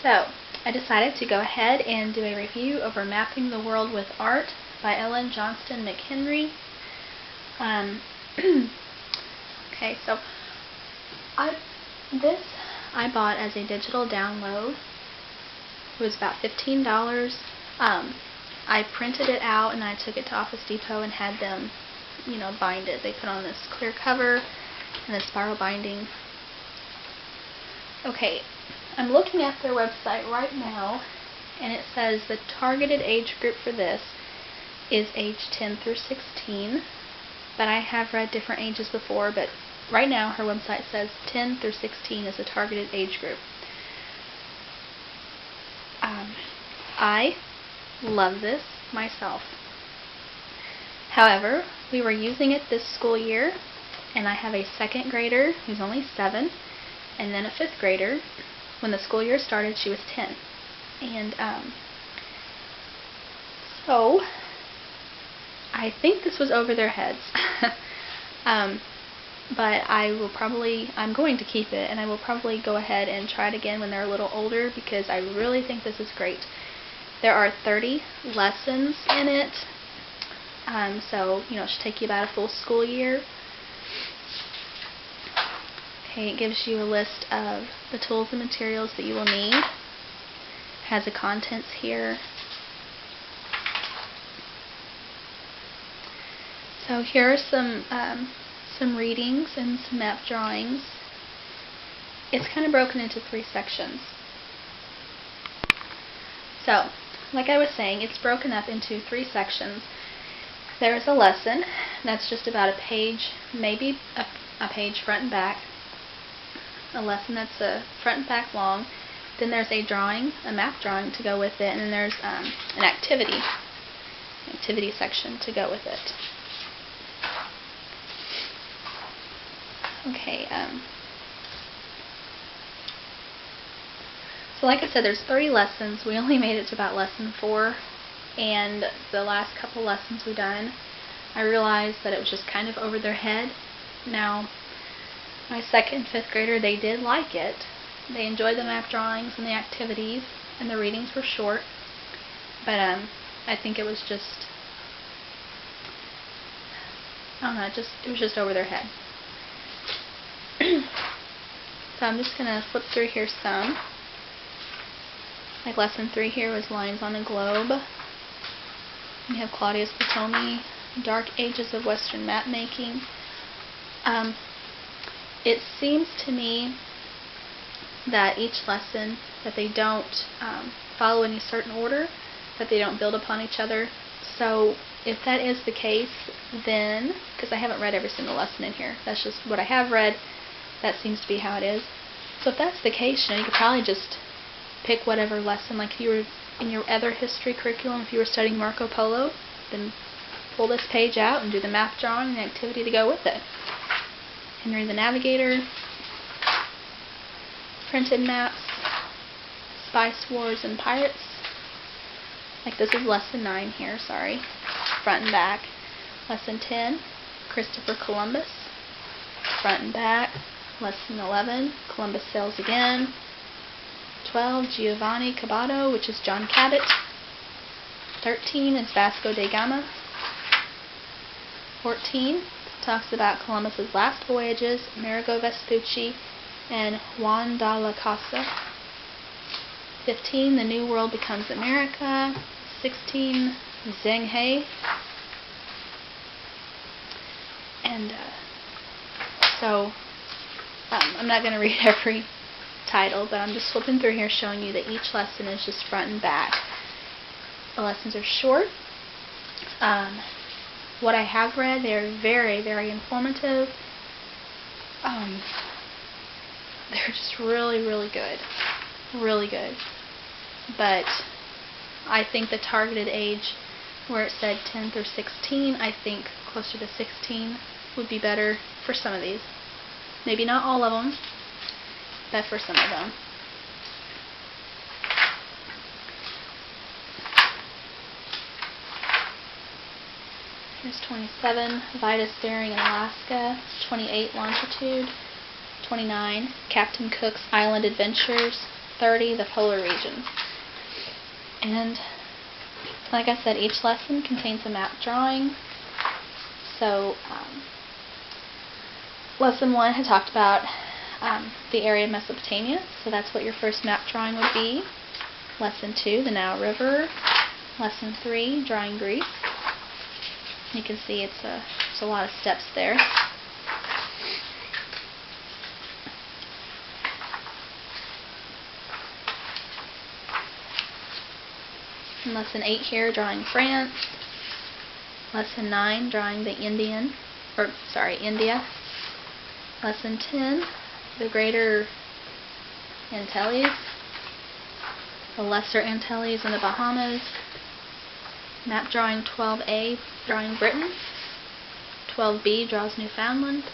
So, I decided to go ahead and do a review over Mapping the World with Art by Ellen Johnston McHenry. Okay, so I bought as a digital download. It was about $15. I printed it out and I took it to Office Depot and had them, bind it. They put on this clear cover and a spiral binding. Okay, I'm looking at their website right now, and it says the targeted age group for this is age 10 through 16, but I have read different ages before, but right now her website says 10 through 16 is a targeted age group. I love this myself. However, we were using it this school year, and I have a second grader who's only 7, and then a 5th grader. When the school year started, she was 10. And so I think this was over their heads. But I'm going to keep it, and I will probably go ahead and try it again when they're a little older, because I really think this is great. There are 30 lessons in it, so it should take you about a full school year. Okay, it gives you a list of the tools and materials that you will need. It has the contents here. So here are some readings and some map drawings. It's kind of broken into 3 sections. So, like I was saying, it's broken up into 3 sections. There's a lesson that's just about a page, maybe a page front and back. A lesson that's a front and back long. Then there's a drawing, a map drawing to go with it, and then there's an activity section to go with it. Okay, so like I said, there's 30 lessons. We only made it to about lesson 4, and the last couple lessons we done, I realized that it was just kind of over their head. Now, my 2nd and 5th grader, they did like it. They enjoyed the map drawings and the activities, and the readings were short, but I think it was just, it was just over their head. So I'm just going to flip through here some. Like lesson 3 here was Lines on a Globe. We have Claudius Ptolemy, Dark Ages of Western Map Making. It seems to me that each lesson, that they don't follow any certain order, that they don't build upon each other. So if that is the case, then, because I haven't read every single lesson in here, that's just what I have read, that seems to be how it is. So if that's the case, you could probably just pick whatever lesson, like if you were in your other history curriculum, if you were studying Marco Polo, then pull this page out and do the map drawing and the activity to go with it. Henry the Navigator, printed maps, Spice Wars and Pirates. Like this is lesson 9 here, sorry, front and back. Lesson 10, Christopher Columbus, front and back. Lesson 11, Columbus Sails Again. 12, Giovanni Caboto, which is John Cabot. 13 is Vasco da Gama. 14 talks about Columbus's last voyages, Amerigo Vespucci and Juan de la Casa. 15, The New World Becomes America. 16, Zheng He. And so I'm not going to read every title, but I'm just flipping through here showing you that each lesson is just front and back. The lessons are short. What I have read, they're very, very informative. They're just really, really good. Really good. But I think the targeted age, where it said 10 through 16, I think closer to 16 would be better for some of these. Maybe not all of them, but for some of them. Here's 27, Vitus Bering in Alaska. 28, Longitude. 29, Captain Cook's Island Adventures. 30, the polar regions. And like I said, each lesson contains a map drawing. So, lesson 1 had talked about the area of Mesopotamia, so that's what your first map drawing would be. Lesson 2, the Nile River. Lesson 3, drawing Greece. You can see there's a lot of steps there. In Lesson 8 here, drawing France. Lesson 9, drawing the India. Lesson 10, the Greater Antilles, the Lesser Antilles and the Bahamas. Map drawing 12A, drawing Britain. 12B draws Newfoundland.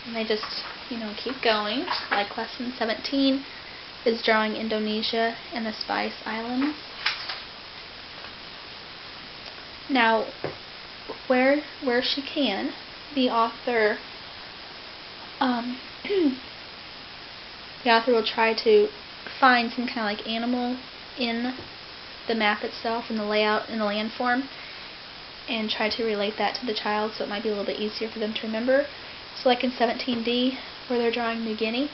And they just, keep going. Like lesson 17 is drawing Indonesia and the Spice Islands. Now, where she can, the author will try to find some kind of like animal in the map itself, in the layout, in the landform, and try to relate that to the child, so it might be a little bit easier for them to remember. So like in 17D, where they're drawing New Guinea,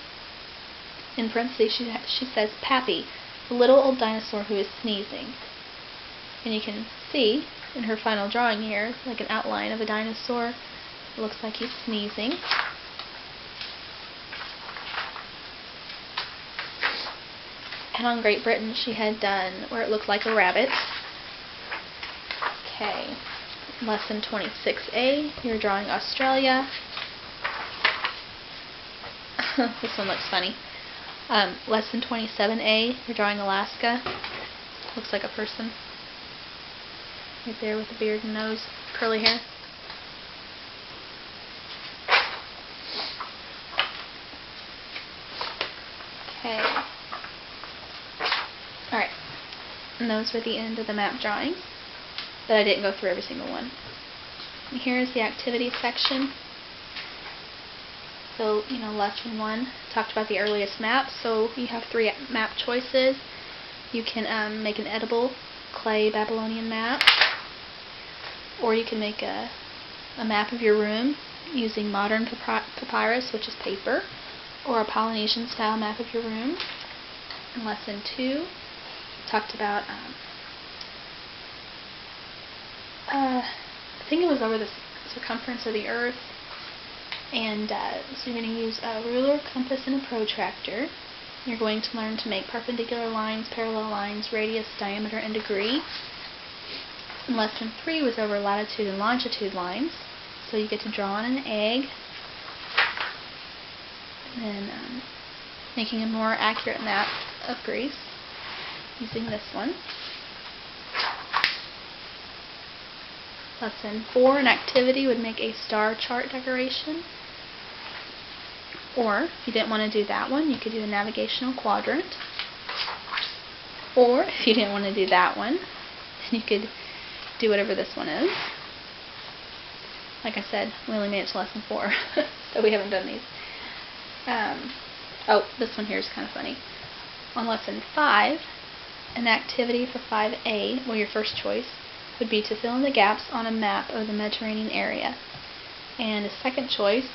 in parentheses she says, Pappy, the little old dinosaur who is sneezing. And you can see in her final drawing here, like an outline of a dinosaur. It looks like he's sneezing. And on Great Britain, she had done where it looked like a rabbit. Okay. Lesson 26A, you're drawing Australia. This one looks funny. Lesson 27A, you're drawing Alaska. Looks like a person. Right there with the beard and nose, curly hair. Okay. Alright. And those were the end of the map drawings. But I didn't go through every single one. And here's the activity section. So, lesson 1 talked about the earliest maps. So you have 3 map choices. You can make an edible clay Babylonian map. Or you can make a map of your room using modern papyrus, which is paper, or a Polynesian style map of your room. In lesson 2, talked about, I think it was over the circumference of the earth, and so you're going to use a ruler, compass, and a protractor. You're going to learn to make perpendicular lines, parallel lines, radius, diameter, and degree. And lesson 3 was over latitude and longitude lines. So you get to draw on an egg, and then making a more accurate map of Greece using this one. Lesson 4, an activity would make a star chart decoration. Or, if you didn't want to do that one, you could do a navigational quadrant. Or, if you didn't want to do that one, then you could do whatever this one is. Like I said, we only made it to lesson 4, so we haven't done these. This one here is kind of funny. On lesson 5, an activity for 5A, well, your first choice, would be to fill in the gaps on a map of the Mediterranean area. And a second choice,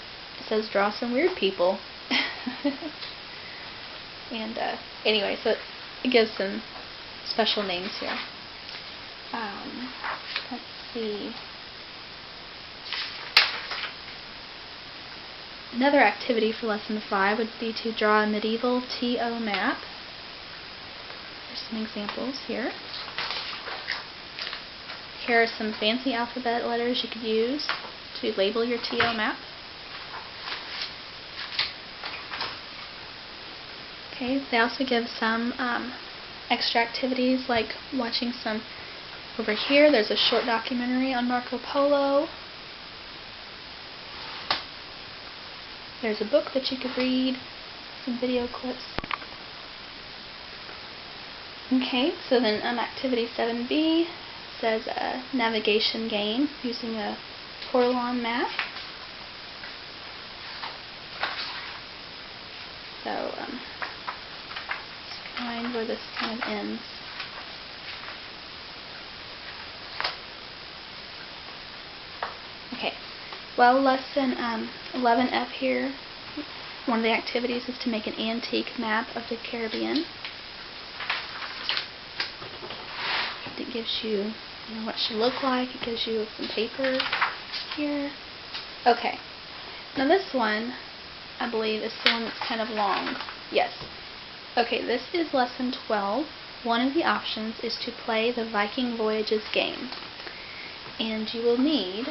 it says draw some weird people. And anyway, so it gives some special names here. Let's see. Another activity for lesson 5 would be to draw a medieval TO map. There's some examples here. Here are some fancy alphabet letters you could use to label your TO map. Okay, they also give some extra activities like watching some. Over here, there's a short documentary on Marco Polo. There's a book that you could read, some video clips. Okay, so then activity 7B says a navigation game using a Portland map. So, let's find where this kind of ends. Okay, well, lesson 11F here, one of the activities is to make an antique map of the Caribbean. It gives you, what it should look like. It gives you some paper here. Okay, now this one, I believe, is the one that's kind of long. Yes. Okay, this is lesson 12. One of the options is to play the Viking Voyages game. And you will need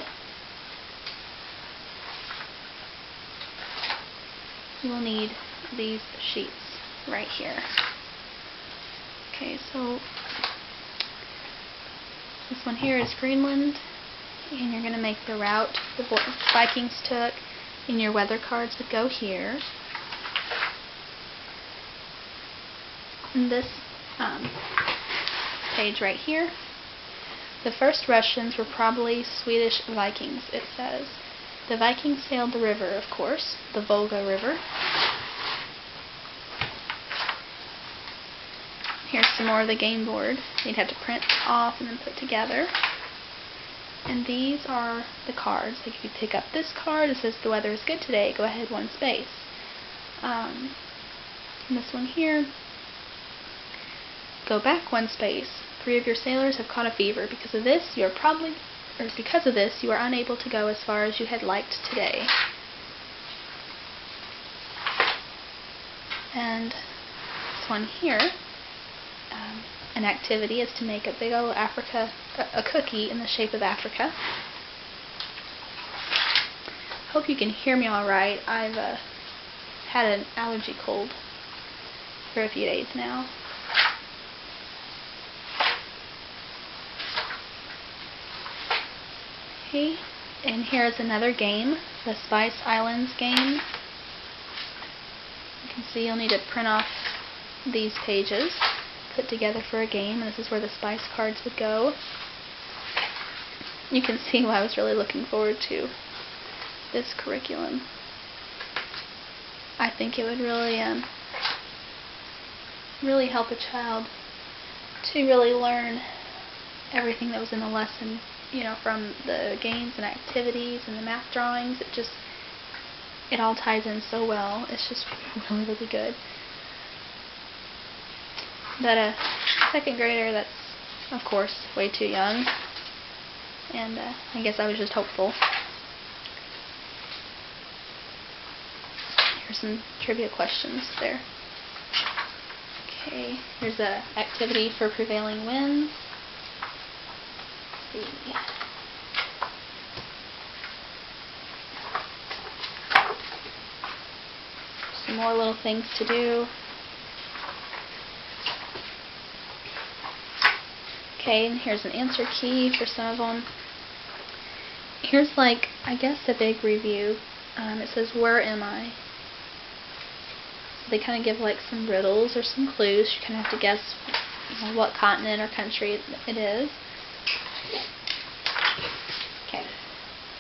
these sheets right here. Okay, so this one here is Greenland, and you're going to make the route the Vikings took, and your weather cards would go here. And this page right here, the first Russians were probably Swedish Vikings, it says. The Vikings sailed the river, of course, the Volga River. Here's some more of the game board. You'd have to print off and then put together. And these are the cards. Like if you pick up this card, it says the weather is good today, go ahead one space. And this one here, go back one space. 3 of your sailors have caught a fever. Because of this, you are unable to go as far as you had liked today. And this one here, an activity is to make a big old a cookie in the shape of Africa. Hope you can hear me all right. I've had an allergy cold for a few days now. Okay, and here's another game, the Spice Islands game. You can see you'll need to print off these pages, put together for a game, and this is where the spice cards would go. You can see why I was really looking forward to this curriculum. I think it would really help a child to really learn everything that was in the lesson, from the games and activities and the math drawings. It all ties in so well. It's just really, really good. But a second grader, that's, of course, way too young. And I guess I was just hopeful. Here's some trivia questions there. Okay, here's an activity for prevailing winds. Let's see. Some more little things to do. Okay, and here's an answer key for some of them. Here's I guess a big review. It says, "Where am I?" So they kind of give some riddles or some clues. You kind of have to guess what continent or country it is. Okay.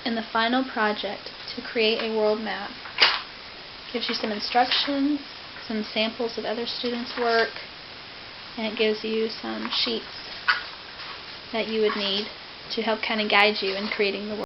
And the final project, to create a world map. Gives you some instructions, some samples of other students' work, and it gives you some sheets that you would need to help kind of guide you in creating the world.